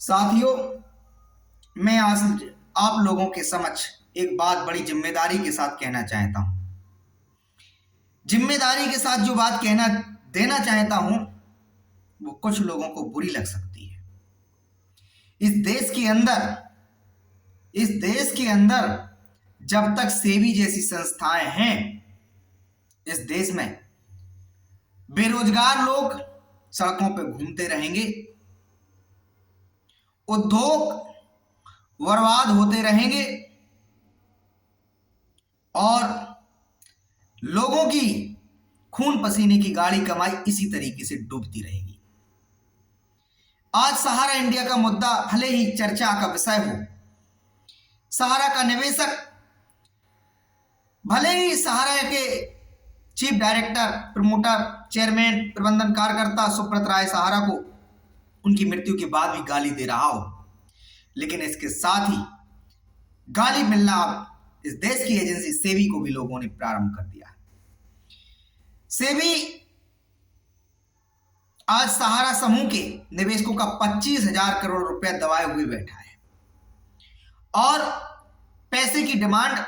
साथियों, मैं आज आप लोगों के समक्ष एक बात बड़ी जिम्मेदारी के साथ कहना चाहता हूं। जिम्मेदारी के साथ जो बात कहना देना चाहता हूं वो कुछ लोगों को बुरी लग सकती है। इस देश के अंदर जब तक सेबी जैसी संस्थाएं हैं, इस देश में बेरोजगार लोग सड़कों पर घूमते रहेंगे, उद्योग बर्बाद होते रहेंगे और लोगों की खून पसीने की गाड़ी कमाई इसी तरीके से डूबती रहेगी। आज सहारा इंडिया का मुद्दा भले ही चर्चा का विषय हो, सहारा का निवेशक भले ही सहारा के चीफ डायरेक्टर, प्रमोटर, चेयरमैन, प्रबंधन कार्यकर्ता सुब्रत राय सहारा को उनकी मृत्यु के बाद भी गाली दे रहा हो, लेकिन इसके साथ ही गाली मिलना इस देश की एजेंसी सेबी को भी लोगों ने प्रारंभ कर दिया है। सेबी आज सहारा समूह के निवेशकों का 25,000 करोड़ रुपए दबाए हुए बैठा है और पैसे की डिमांड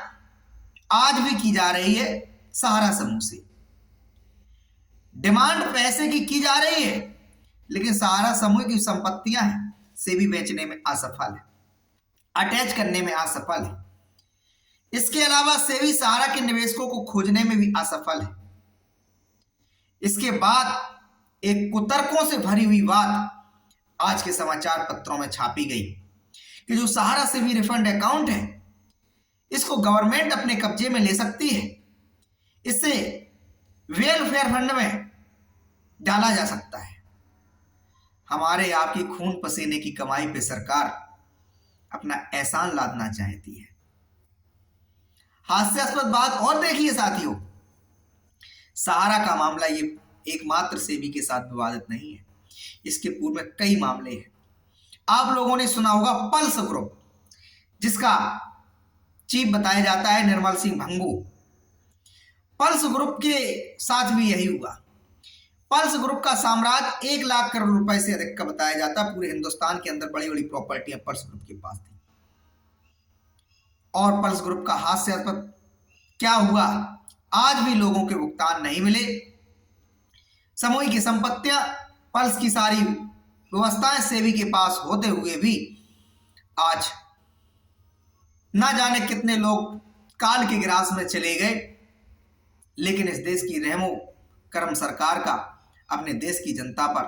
आज भी की जा रही है। सहारा समूह से डिमांड पैसे की जा रही है, लेकिन सहारा समूह की संपत्तियां हैं सेबी बेचने में असफल है, अटैच करने में असफल है। इसके अलावा सेबी सहारा के निवेशकों को खोजने में भी असफल है। इसके बाद एक कुतर्कों से भरी हुई बात आज के समाचार पत्रों में छापी गई कि जो सहारा सेबी रिफंड अकाउंट है, इसको गवर्नमेंट अपने कब्जे में ले सकती है, इससे वेलफेयर फंड में डाला जा सकता है। हमारे आपकी खून पसीने की कमाई पे सरकार अपना एहसान लादना चाहती है। हास्यास्पद बात और देखिए साथियों, सहारा का मामला ये एकमात्र सेबी के साथ विवादित नहीं है, इसके पूर्व में कई मामले हैं। आप लोगों ने सुना होगा पल्स ग्रुप, जिसका चीफ बताया जाता है निर्मल सिंह भंगू। पल्स ग्रुप के साथ भी यही हुआ। पल्स ग्रुप का साम्राज्य 1 लाख करोड़ रुपए से अधिक का बताया जाता है। पूरे हिंदुस्तान के अंदर बड़ी बड़ी प्रॉपर्टियां पल्स ग्रुप के पास थी। और पल्स ग्रुप का हास्यास्पद क्या हुआ, आज भी लोगों के भुगतान नहीं मिले। समूह की संपत्तियां, पल्स की सारी व्यवस्थाएं सेबी के पास होते हुए भी आज ना जाने कितने लोग काल के ग्रास में चले गए, लेकिन इस देश की रहमो करम सरकार का अपने देश की जनता पर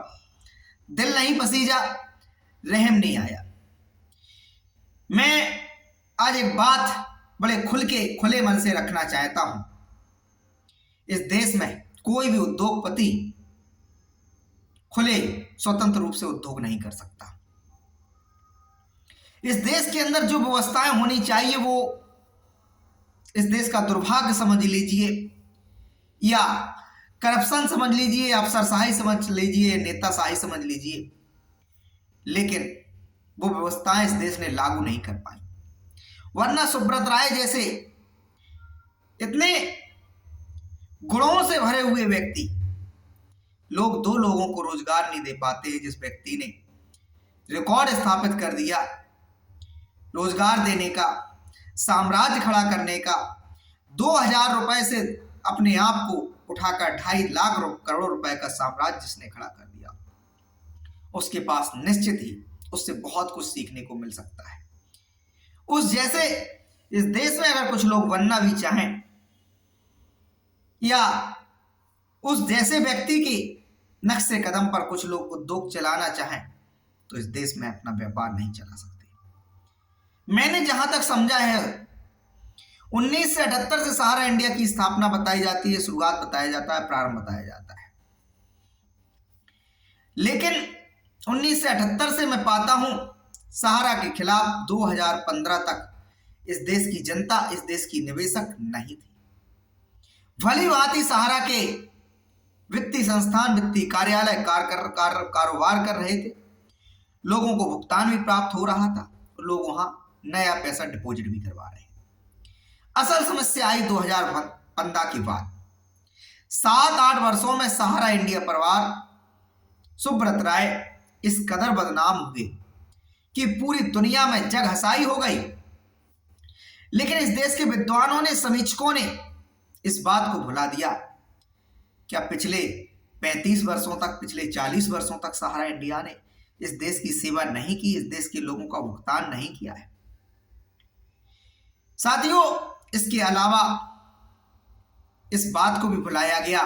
दिल नहीं पसीजा, रहम नहीं आया। मैं आज एक बात बड़े खुले मन से रखना चाहता हूं। इस देश में कोई भी उद्योगपति खुले स्वतंत्र रूप से उद्योग नहीं कर सकता। इस देश के अंदर जो व्यवस्थाएं होनी चाहिए वो इस देश का दुर्भाग्य समझ लीजिए या करप्शन समझ लीजिए, अफसरशाही समझ लीजिए, नेताशाही समझ लीजिए, लेकिन वो व्यवस्थाएं इस देश ने लागू नहीं कर पाई। वरना सुब्रत राय जैसे इतने गुणों से भरे हुए व्यक्ति, लोग 2 लोगों को रोजगार नहीं दे पाते हैं, जिस व्यक्ति ने रिकॉर्ड स्थापित कर दिया रोजगार देने का, साम्राज्य खड़ा करने का, 2,000 रुपए से अपने आप को उठाकर 2.5 लाख करोड़ रुपए का साम्राज्य जिसने खड़ा कर दिया, उसके पास निश्चित ही उससे बहुत कुछ सीखने को मिल सकता है। उस जैसे इस देश में अगर कुछ लोग बनना भी चाहें या उस जैसे व्यक्ति के नक्शे कदम पर कुछ लोग उद्योग चलाना चाहें, तो इस देश में अपना व्यापार नहीं चला सकते। मैंने जहां तक समझा है, 1978 से सहारा इंडिया की स्थापना बताई जाती है, शुरुआत बताया जाता है, प्रारंभ बताया जाता है, लेकिन 1978 से मैं पाता हूं सहारा के खिलाफ 2015 तक इस देश की जनता, इस देश की निवेशक नहीं थी। भली भांति सहारा के वित्तीय संस्थान, वित्तीय कार्यालय कारोबार कर रहे थे, लोगों को भुगतान भी प्राप्त हो रहा था, लोग वहां नया पैसा डिपॉजिट भी करवा रहे हैं। असल समस्या आई 2015 के बाद। 7-8 वर्षों में सहारा इंडिया परिवार, सुब्रत राय इस कदर बदनाम हुए कि पूरी दुनिया में जग हंसाई हो गई। लेकिन इस देश के विद्वानों ने, समीक्षकों ने इस बात को भुला दिया। क्या पिछले 35 वर्षों तक, पिछले 40 वर्षों तक सहारा इंडिया ने इस देश की सेवा नहीं की, इस देश के लोगों का भुगतान नहीं किया है? साथियों, इसके अलावा इस बात को भी भुलाया गया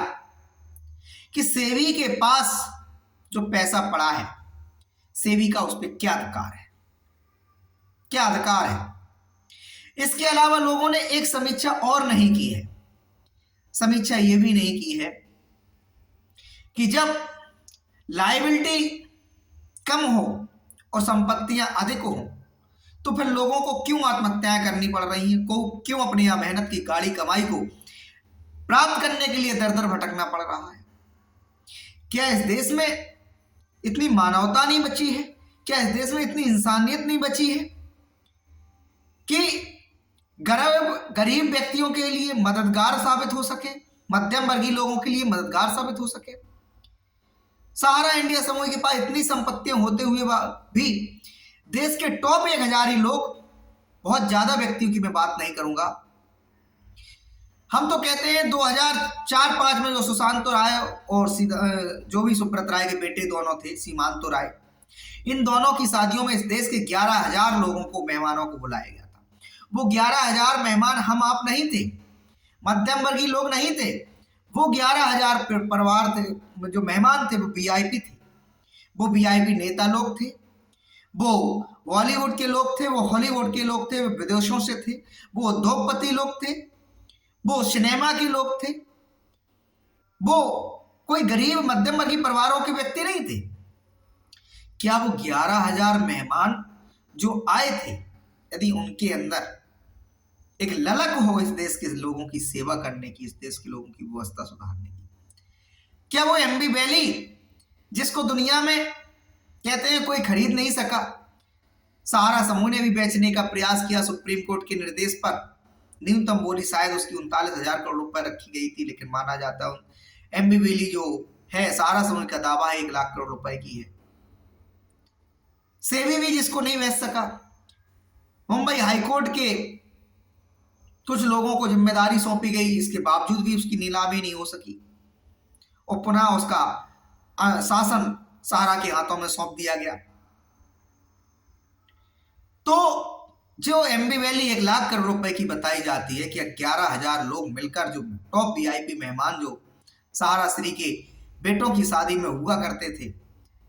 कि सेबी के पास जो पैसा पड़ा है, सेबी का उस पर क्या अधिकार है, क्या अधिकार है? इसके अलावा लोगों ने एक समीक्षा और नहीं की है। समीक्षा यह भी नहीं की है कि जब लायबिलिटी कम हो और संपत्तियां अधिक हो तो फिर लोगों को क्यों आत्महत्याएं करनी पड़ रही हैं, को क्यों अपनी मेहनत की गाड़ी कमाई को प्राप्त करने के लिए दर दर भटकना पड़ रहा है? क्या इस देश में इतनी मानवता नहीं बची है? क्या इस देश में इतनी इंसानियत नहीं बची है कि गरीब व्यक्तियों के लिए मददगार साबित हो सके, मध्यम वर्गीय लोगों के लिए मददगार साबित हो सके? सहारा इंडिया समूह के पास इतनी संपत्तियां होते हुए भी देश के टॉप 1000 ही लोग, बहुत ज्यादा व्यक्तियों की मैं बात नहीं करूंगा, हम तो कहते हैं 2004-5 में जो सुशांत राय और जो भी सुब्रत राय के बेटे दोनों थे, सीमांत राय, इन दोनों की शादियों में इस देश के 11,000 लोगों को, मेहमानों को बुलाया गया था। वो 11,000 मेहमान हम आप नहीं थे, मध्यम वर्गीय लोग नहीं थे। वो 11,000 परिवार थे, जो मेहमान थे वो वीआईपी थे, वो वीआईपी नेता लोग थे, वो बॉलीवुड के लोग थे, वो हॉलीवुड के लोग थे, वो विदेशों से थे, वो उद्योगपति लोग थे, वो सिनेमा के लोग थे, वो कोई गरीब मध्यम वर्गीय परिवारों के व्यक्ति नहीं थे। क्या वो 11,000 मेहमान जो आए थे, यदि उनके अंदर एक ललक हो इस देश के लोगों की सेवा करने की, इस देश के लोगों की व्यवस्था सुधारने की, क्या वो एमबी वैली जिसको दुनिया में कहते हैं कोई खरीद नहीं सका, सहारा समूह ने भी बेचने का प्रयास किया सुप्रीम कोर्ट के निर्देश पर, न्यूनतम बोली शायद उसकी 39,000 करोड़ रुपए रखी गई थी, लेकिन माना जाता है एमबी वैली जो है, सहारा समूह का दावा है 1 लाख करोड़ रुपए की है। सेबी भी जिसको नहीं बेच सका, मुंबई हाईकोर्ट के कुछ लोगों को जिम्मेदारी सौंपी गई, इसके बावजूद भी उसकी नीलामी नहीं हो सकी और पुनः उसका शासन सहारा के हाथों में सौंप दिया गया। तो जो एमबी वैली 1 लाख करोड़ रुपए की बताई जाती है कि 11,000 लोग मिलकर, जो टॉप वीआईपी मेहमान जो सहारा श्री के बेटों की शादी में हुआ करते थे,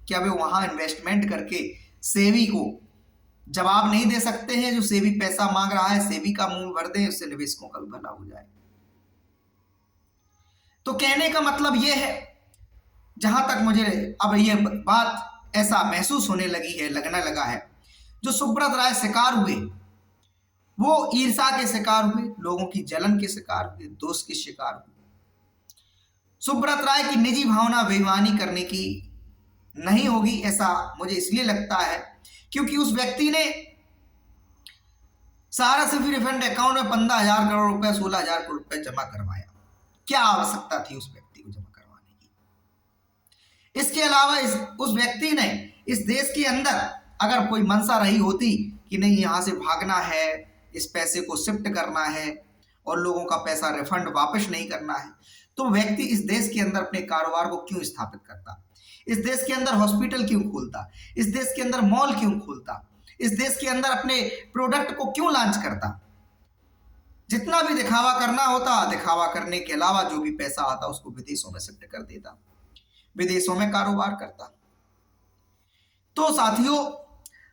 क्या वे वहां इन्वेस्टमेंट करके सेबी को जवाब नहीं दे सकते हैं? जो सेबी पैसा मांग रहा है, सेबी का मुंह भर दे, उससे निवेशकों का भी भला हो जाए। तो कहने का मतलब यह है, जहां तक मुझे अब यह बात ऐसा महसूस होने लगी है, लगने लगा है, जो सुब्रत राय शिकार हुए वो ईर्ष्या के शिकार हुए, लोगों की जलन के शिकार हुए, दोष के शिकार हुए। सुब्रत राय की निजी भावना बेईमानी करने की नहीं होगी, ऐसा मुझे इसलिए लगता है क्योंकि उस व्यक्ति ने सहारा सिर्फ रिफंड अकाउंट में 15,000 करोड़ रुपए, 16,000 करोड़ रुपए जमा करवाया। क्या आवश्यकता थी उस व्यक्ति को जमा करवाने की? इसके अलावा उस व्यक्ति ने इस देश के अंदर अगर कोई मंशा रही होती कि नहीं, यहां से भागना है, इस पैसे को शिफ्ट करना है और लोगों का पैसा रिफंड वापस नहीं करना है, तो व्यक्ति इस देश के अंदर अपने कारोबार को क्यों स्थापित करता? इस देश के अंदर हॉस्पिटल क्यों खोलता? इस देश के अंदर मॉल क्यों खोलता? इस देश के अंदर अपने प्रोडक्ट को क्यों लॉन्च करता? जितना भी दिखावा करना होता, दिखावा करने के अलावा जो भी पैसा आता उसको विदेशों में शिफ्ट कर देता, विदेशों में कारोबार करता। तो साथियों,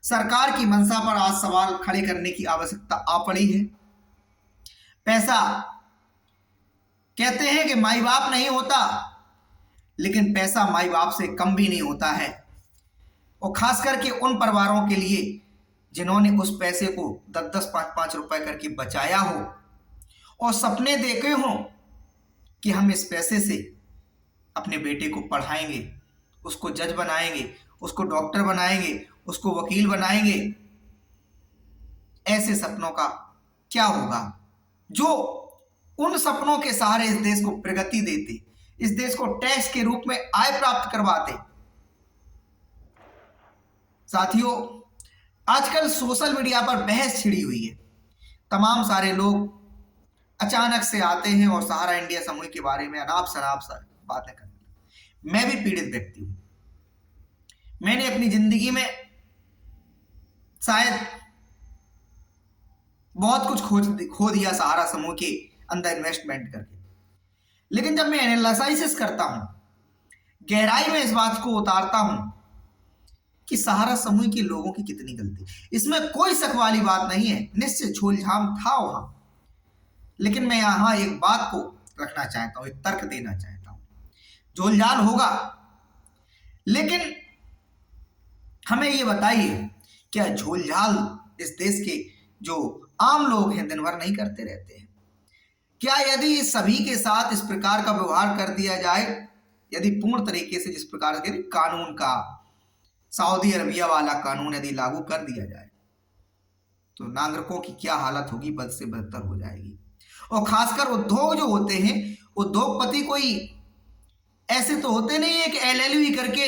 सरकार की मंशा पर आज सवाल खड़े करने की आवश्यकता आ पड़ी है। पैसा कहते हैं कि माई बाप नहीं होता, लेकिन पैसा माई बाप से कम भी नहीं होता है, और खास करके उन परिवारों के लिए जिन्होंने उस पैसे को 10-10, 5-5 रुपए करके बचाया हो और सपने देखे हो कि हम इस पैसे से अपने बेटे को पढ़ाएंगे, उसको जज बनाएंगे, उसको डॉक्टर बनाएंगे, उसको वकील बनाएंगे। ऐसे सपनों का क्या होगा जो उन सपनों के सहारे इस देश को प्रगति देते, इस देश को टैक्स के रूप में आय प्राप्त करवाते। साथियों, आजकल सोशल मीडिया पर बहस छिड़ी हुई है। तमाम सारे लोग अचानक से आते हैं और सहारा इंडिया समूह के बारे में अनाप शनाप बातें करने लगे। मैं भी पीड़ित व्यक्ति हूं। मैंने अपनी जिंदगी में शायद बहुत कुछ खो दिया सहारा समूह के अंदर इन्वेस्टमेंट करके। लेकिन जब मैं एनालिसिस करता हूं, गहराई में इस बात को उतारता हूं कि सहारा समूह के लोगों की कितनी गलती, इसमें कोई शक वाली बात नहीं है। निश्चित झोलझाम था वहां, लेकिन मैं यहां एक बात को रखना चाहता हूं, एक तर्क देना चाहता हूं। झोलझाल होगा, लेकिन हमें ये बताइए, क्या झोलझाल इस देश के जो आम लोग हैं दिन भर नहीं करते रहते हैं? क्या यदि सभी के साथ इस प्रकार का व्यवहार कर दिया जाए, यदि पूर्ण तरीके से जिस प्रकार के कानून का सऊदी अरबिया वाला कानून यदि लागू कर दिया जाए, तो नागरिकों की क्या हालत होगी, बद से बदतर हो जाएगी। और खासकर उद्योग जो होते हैं, उद्योगपति कोई ऐसे तो होते नहीं है कि एलएलबी करके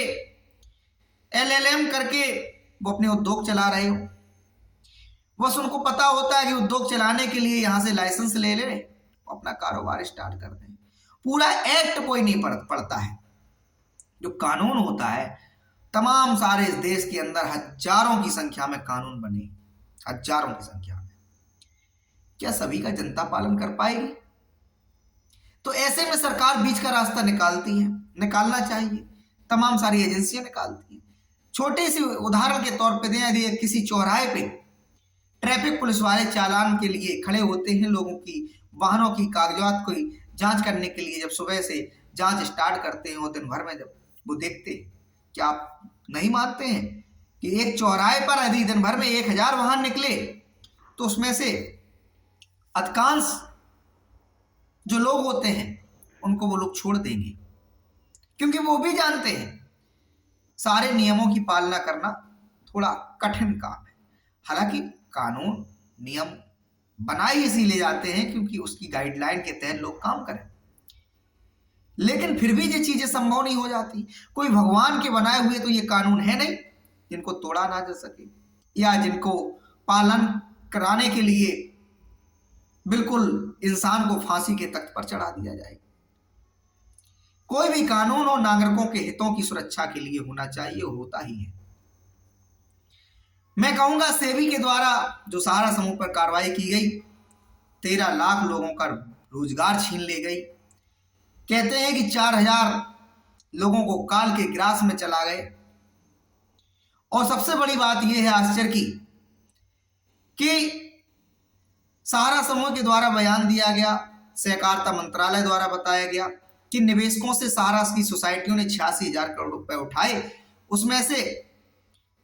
एलएलएम करके वो अपने उद्योग चला रहे हो। बस उनको पता होता है कि उद्योग चलाने के लिए यहां से लाइसेंस ले ले, अपना कारोबार स्टार्ट कर दें। पूरा एक्ट कोई नहीं पढ़ता है। जो कानून होता है, तमाम सारे इस देश के अंदर हजारों की संख्या में कानून बने, हजारों की संख्या में, क्या सभी का जनता पालन कर पाएगी? तो ऐसे में सरकार बीच का रास्ता निकालती है, निकालना चाहिए। तमाम सारी एजेंसियां निकालती हैं। छोटे से उदाहरण के तौर पे दें, यदि किसी चौराहे पे ट्रैफिक पुलिस वाले चालान के लिए खड़े होते हैं, लोगों की वाहनों की कागजात की जांच करने के लिए, जब सुबह से जांच स्टार्ट करते हैं और दिन भर में जब वो देखते हैं, क्या आप नहीं मानते हैं कि एक चौराहे पर यदि दिन भर में 1000 वाहन निकले तो उसमें से अधिकांश जो लोग होते हैं उनको वो लोग छोड़ देंगे, क्योंकि वो भी जानते हैं सारे नियमों की पालना करना थोड़ा कठिन काम है। हालांकि कानून नियम बनाए इसीलिए जाते हैं क्योंकि उसकी गाइडलाइन के तहत लोग काम करें, लेकिन फिर भी ये चीजें संभव नहीं हो जाती। कोई भगवान के बनाए हुए तो ये कानून है नहीं जिनको तोड़ा ना जा सके, या जिनको पालन कराने के लिए बिल्कुल इंसान को फांसी के तख्त पर चढ़ा दिया जाए। कोई भी कानून और नागरिकों के हितों की सुरक्षा के लिए होना चाहिए, और होता ही है। मैं कहूंगा सेबी के द्वारा जो सहारा समूह पर कार्रवाई की गई, 13 लाख लोगों का रोजगार छीन ले गई। कहते हैं कि 4000 लोगों को काल के ग्रास में चला गए। और सबसे बड़ी बात यह है आश्चर्य की कि सहारा समूह के द्वारा बयान दिया गया, सहकारिता मंत्रालय द्वारा बताया गया कि निवेशकों से सहारा की सोसाइटियों ने 86,000 करोड़ रुपए उठाए। उसमें से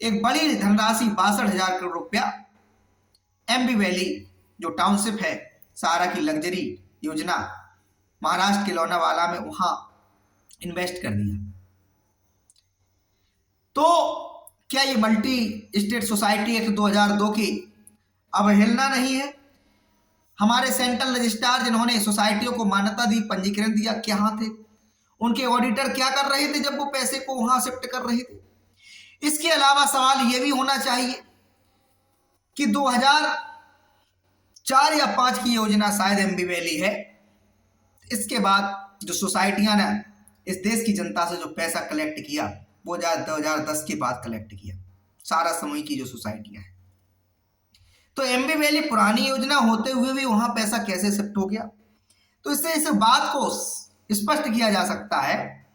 एक बड़ी धनराशि 62,000 करोड़ रुपया एमबी वैली जो टाउनशिप है, सहारा की लग्जरी योजना महाराष्ट्र के लोनावाला में, वहां इन्वेस्ट कर दिया। तो क्या ये मल्टी स्टेट सोसाइटी एक्ट 2002 की अवहेलना नहीं है? हमारे सेंट्रल रजिस्ट्रार जिन्होंने सोसाइटियों को मान्यता दी, पंजीकरण दिया, क्या थे? उनके ऑडिटर क्या कर रहे थे जब वो पैसे को वहां शिफ्ट कर रहे थे? इसके अलावा सवाल यह भी होना चाहिए कि 2004 या 5 की योजना शायद एमबी वैली है। इसके बाद जो सोसाइटियां ने इस देश की जनता से जो पैसा कलेक्ट किया, वो 2010 के बाद कलेक्ट किया, सहारा समूह की जो सोसाइटियां हैं। तो एमबी वैली पुरानी योजना होते हुए भी वहां पैसा कैसे शिफ्ट हो गया? तो इससे इस बात को स्पष्ट किया जा सकता है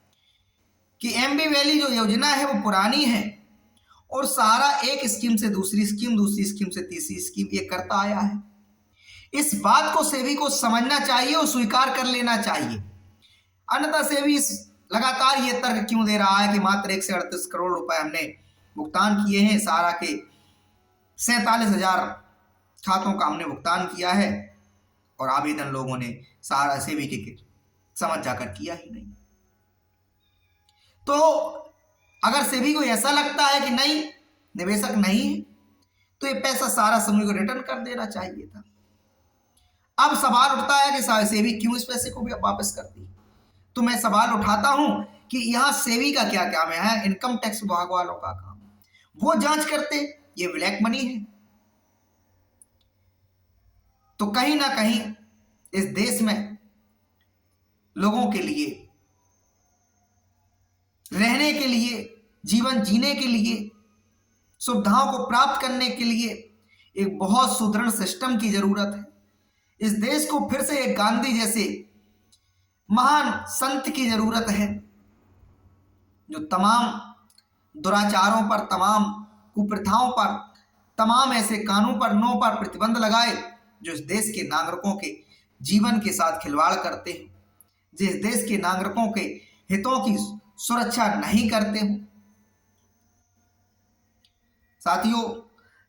कि एमबी वैली जो योजना है वो पुरानी है, और सहारा एक स्कीम से दूसरी स्कीम, दूसरी स्कीम से तीसरी स्कीम ये करता आया है। इस बात को सेबी को समझना चाहिए और स्वीकार कर लेना चाहिए। अन्यथा सेबी लगातार ये तर्क क्यों दे रहा है कि मात्र 138 करोड़ रुपए हमने भुगतान किए हैं, सहारा के 47,000 खातों का हमने भुगतान किया है, और आवेदन लोगों ने सहारा सेबी के समझ जाकर किया ही नहीं। तो अगर सेबी को ऐसा लगता है कि नहीं, निवेशक नहीं है, तो ये पैसा सहारा समूह को रिटर्न कर देना चाहिए था। अब सवाल उठता है कि सेबी क्यों इस पैसे को भी वापस करती है? तो मैं सवाल उठाता हूं कि यहां सेबी का क्या काम है? इनकम टैक्स विभाग वालों का काम, वो जांच करते ये ब्लैक मनी है। तो कहीं ना कहीं इस देश में लोगों के लिए रहने के लिए, जीवन जीने के लिए, सुविधाओं को प्राप्त करने के लिए एक बहुत सुदृढ़ सिस्टम की जरूरत है। इस देश को फिर से एक गांधी जैसे महान संत की जरूरत है, जो तमाम दुराचारों पर, तमाम कुप्रथाओं पर, तमाम ऐसे कानूनों पर प्रतिबंध लगाए जो इस देश के नागरिकों के जीवन के साथ खिलवाड़ करते हैं, जिस देश के नागरिकों के हितों की सुरक्षा नहीं करते हो। साथियों,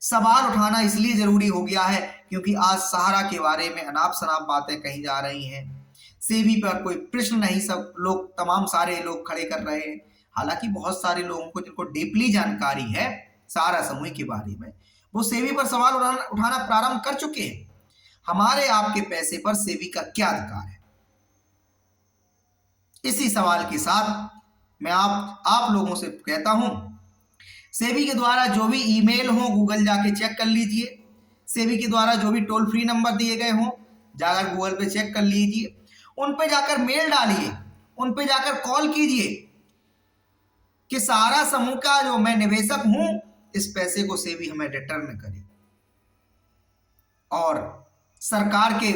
सवाल उठाना इसलिए जरूरी हो गया है क्योंकि आज सहारा के बारे में अनाप शनाप बातें कही जा रही हैं। सेबी पर कोई प्रश्न नहीं, सब लोग, तमाम सारे लोग खड़े कर रहे हैं। हालांकि बहुत सारे लोगों को जिनको डीपली जानकारी है सहारा समूह के बारे में, वो सेबी पर सवाल उठाना प्रारंभ कर चुके हैं। हमारे आपके पैसे पर सेबी का क्या अधिकार है? इसी सवाल के साथ मैं आप लोगों से कहता हूं, सेबी के द्वारा जो भी ईमेल हो गूगल जाके चेक कर लीजिए। सेबी के द्वारा जो भी टोल फ्री नंबर दिए गए हों जाकर गूगल पे चेक कर लीजिए। उन पे जाकर मेल डालिए, उन पे जाकर कॉल कीजिए कि सहारा समूह का जो मैं निवेशक हूं, इस पैसे को सेबी हमें रिटर्न करे। और सरकार के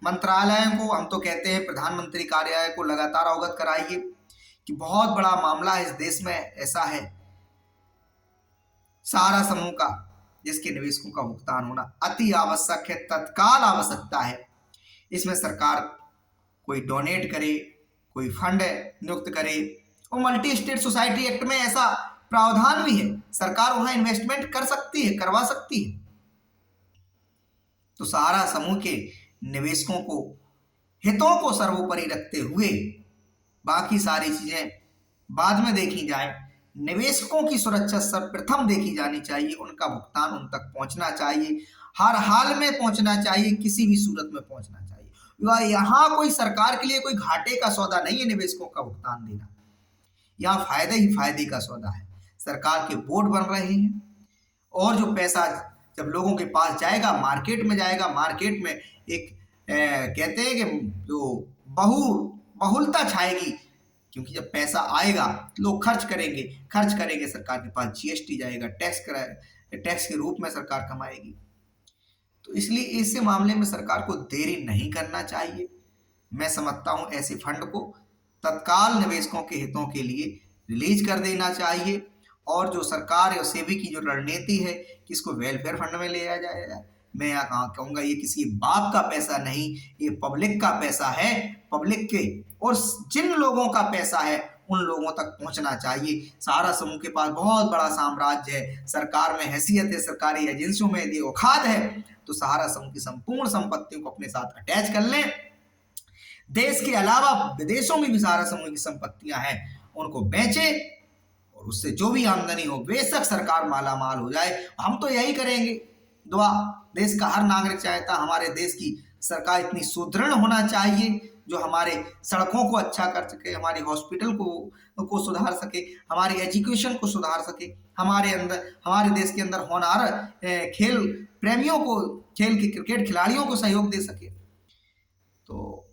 मंत्रालयों को, हम तो कहते हैं प्रधानमंत्री कार्यालय को लगातार अवगत कराइए कि बहुत बड़ा मामला इस देश में ऐसा है सहारा समूह का, जिसके निवेशकों का भुगतान होना अति आवश्यक है, तत्काल आवश्यकता है। इसमें सरकार कोई डोनेट करे, कोई फंड नियुक्त करे, और मल्टी स्टेट सोसाइटी एक्ट में ऐसा प्रावधान भी है, सरकार वहां इन्वेस्टमेंट कर सकती है, करवा सकती है। तो सहारा समूह के निवेशकों को हितों को सर्वोपरि रखते हुए बाकी सारी चीजें बाद में देखी जाए, निवेशकों की सुरक्षा सर्वप्रथम देखी जानी चाहिए, उनका भुगतान उन तक पहुंचना चाहिए, हर हाल में पहुंचना चाहिए, किसी भी सूरत में पहुंचना चाहिए। यहाँ कोई सरकार के लिए कोई घाटे का सौदा नहीं है निवेशकों का भुगतान देना, यहाँ फायदे ही फायदे का सौदा है। सरकार के बोर्ड बन रहे हैं और जो पैसा जब लोगों के पास जाएगा, मार्केट में जाएगा, मार्केट में एक कहते हैं कि जो बहुलता छाएगी, क्योंकि जब पैसा आएगा लोग खर्च करेंगे, सरकार के पास जीएसटी जाएगा, टैक्स के रूप में सरकार कमाएगी। तो इसलिए इस मामले में सरकार को देरी नहीं करना चाहिए। मैं समझता हूं ऐसे फंड को तत्काल निवेशकों के हितों के लिए रिलीज कर देना चाहिए, और जो सरकार और सेबी की जो रणनीति है कि इसको वेलफेयर फंड में ले जाएगा, मैं यहाँ कहूँगा ये किसी बाप का पैसा नहीं, ये पब्लिक का पैसा है, पब्लिक के, और जिन लोगों का पैसा है उन लोगों तक पहुंचना चाहिए। सहारा समूह के पास बहुत बड़ा साम्राज्य है, सरकार में हैसियत है, सरकारी एजेंसियों में यदि औकात है, तो सहारा समूह की संपूर्ण संपत्तियों को अपने साथ अटैच कर लें। देश के अलावा विदेशों में भी सहारा समूह की संपत्तियां हैं, उनको बेचें और उससे जो भी आमदनी हो, बेशक सरकार माला माल हो जाए, हम तो यही करेंगे। दुआ देश का हर नागरिक चाहता हमारे देश की सरकार इतनी सुदृढ़ होना चाहिए जो हमारे सड़कों को अच्छा कर सके, हमारे हॉस्पिटल को सुधार सके, हमारी एजुकेशन को सुधार सके, हमारे देश के अंदर होनहार खेल प्रेमियों को, खेल के क्रिकेट खिलाड़ियों को सहयोग दे सके। तो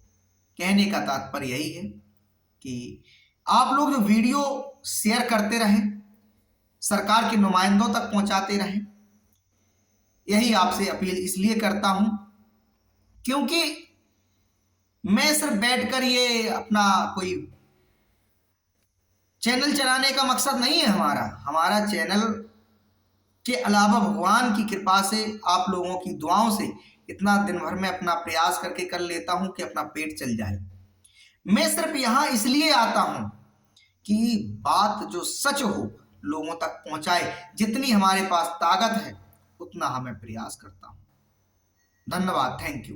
कहने का तात्पर्य यही है कि आप लोग जो वीडियो शेयर करते रहें, सरकार के नुमाइंदों तक पहुंचाते रहें, यही आपसे अपील इसलिए करता हूं क्योंकि मैं सिर्फ बैठकर ये अपना कोई चैनल चलाने का मकसद नहीं है हमारा चैनल के अलावा भगवान की कृपा से, आप लोगों की दुआओं से इतना दिन भर में अपना प्रयास करके कर लेता हूं कि अपना पेट चल जाए। मैं सिर्फ यहां इसलिए आता हूं कि बात जो सच हो लोगों तक पहुंचाए, जितनी हमारे पास ताकत है उतना हमें प्रयास करता हूं। धन्यवाद, थैंक यू।